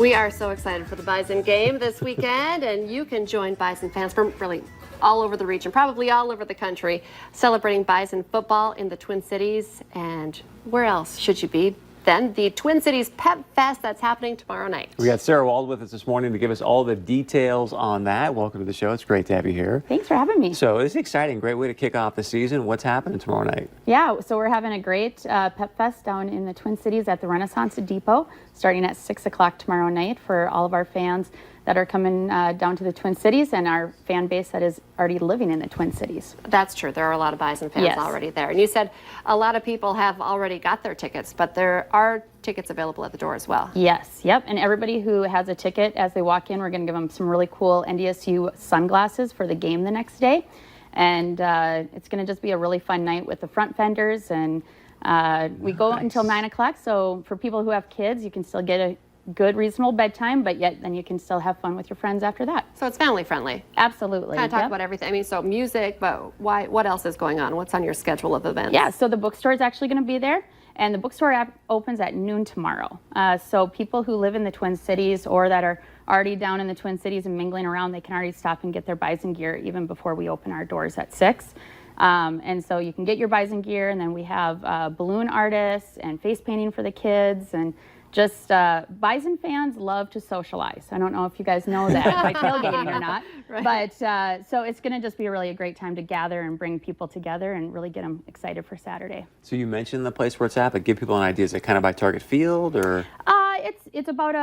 We are so excited for the Bison game this weekend, and you can join Bison fans from really all over the region, probably all over the country, celebrating Bison football in the Twin Cities. And where else should you be? Then the Twin Cities Pep Fest that's happening tomorrow night. We got Sarah Wald with us this morning to give us all the details on that. Welcome to the show. It's great to have you here. Thanks for having me. So it's exciting. Great way to kick off the season. What's happening tomorrow night? Yeah, so we're having a great Pep Fest down in the Twin Cities at the Renaissance Depot, starting at 6 o'clock tomorrow night for all of our fans that are coming down to the Twin Cities and our fan base that is already living in the Twin Cities. That's true. There are a lot of Bison fans already there. And you said a lot of people have already got their tickets, but there are tickets available at the door as well. Yes, yep. And everybody who has a ticket as they walk in, we're going to give them some really cool NDSU sunglasses for the game the next day. And it's going to just be a really fun night with the front fenders. And we go until 9 o'clock. So for people who have kids, you can still get a good, reasonable bedtime, but yet then you can still have fun with your friends after that. So it's family friendly. Absolutely. Kind of talk about everything. I mean, so music, but what else is going on? What's on your schedule of events? Yeah, so the bookstore is actually going to be there, and the bookstore app opens at noon tomorrow. So people who live in the Twin Cities or that are already down in the Twin Cities and mingling around, they can already stop and get their Bison gear even before we open our doors at 6. And so you can get your Bison gear, and then we have balloon artists and face painting for the kids, and just Bison fans love to socialize. I don't know if you guys know that by tailgating or not, right. But so it's going to just be really a great time to gather and bring people together and really get them excited for Saturday. So you mentioned the place where it's at, but give people an idea. Is it kind of by Target Field or? It's about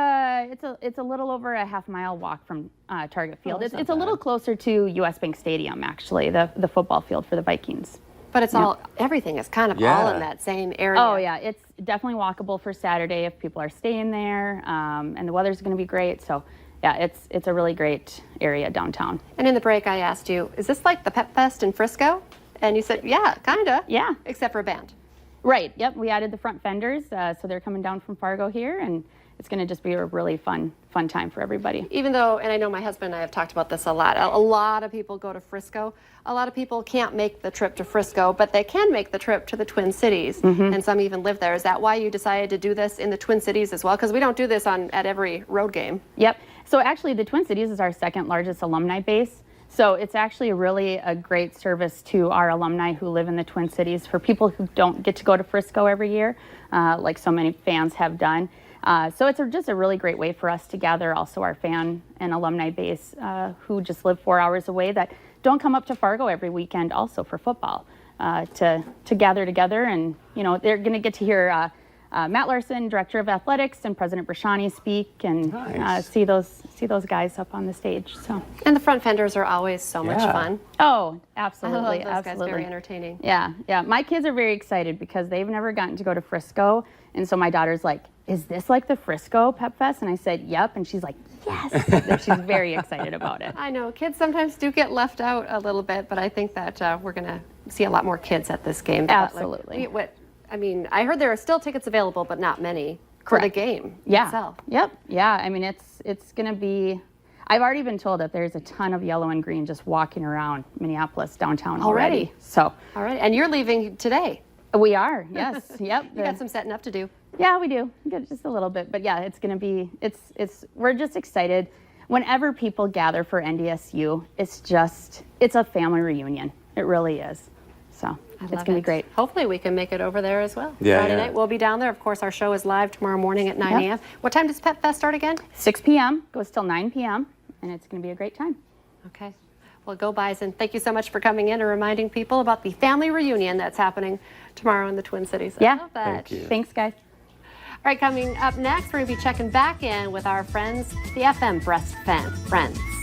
it's a little over a half-mile walk from Target Field. Oh, it's a little closer to US Bank Stadium, actually, the football field for the Vikings. But it's all, everything is kind of all in that same area. Oh yeah, it's definitely walkable for Saturday if people are staying there, and the weather's going to be great. So yeah, it's a really great area downtown. And in the break I asked you, is this like the Pep Fest in Frisco? And you said, yeah, kind of. Yeah. Except for a band. Right, yep, we added the front fenders, so they're coming down from Fargo here, and it's going to just be a really fun time for everybody. Even though, and I know my husband and I have talked about this a lot of people go to Frisco. A lot of people can't make the trip to Frisco, but they can make the trip to the Twin Cities, and some even live there. Is that why you decided to do this in the Twin Cities as well? Because we don't do this at every road game. Yep, so actually the Twin Cities is our second largest alumni base. So it's actually really a great service to our alumni who live in the Twin Cities for people who don't get to go to Frisco every year, like so many fans have done. So it's just a really great way for us to gather also our fan and alumni base who just live 4 hours away that don't come up to Fargo every weekend also for football to gather together. And, you know, they're going to get to hear Matt Larson, Director of Athletics, and President Brashani speak and see those guys up on the stage. So. And the front fenders are always so much fun. Oh, absolutely. I love those guys, very entertaining. Yeah. My kids are very excited because they've never gotten to go to Frisco. And so my daughter's like, is this like the Frisco Pep Fest? And I said, yep. And she's like, yes. She's very excited about it. I know. Kids sometimes do get left out a little bit, but I think that we're going to see a lot more kids at this game. Absolutely. I mean, I heard there are still tickets available, but not many for the game itself. Yep. Yeah. I mean, it's going to be, I've already been told that there's a ton of yellow and green just walking around Minneapolis downtown already. So. All right. And you're leaving today. We are. Yes. Yep. You got some setting up to do. Yeah, we do. Just a little bit. But yeah, it's going to be, we're just excited. Whenever people gather for NDSU, it's a family reunion. It really is. So it's going to be great. Hopefully we can make it over there as well. Yeah, Friday night we'll be down there. Of course, our show is live tomorrow morning at 9 a.m. What time does Pep Fest start again? 6 p.m. Goes till 9 p.m. And it's going to be a great time. Okay. Well, go Bison. Thank you so much for coming in and reminding people about the family reunion that's happening tomorrow in the Twin Cities. I love that. Thank you. Thanks, guys. All right, coming up next, we're going to be checking back in with our friends, the FM Breast Friends.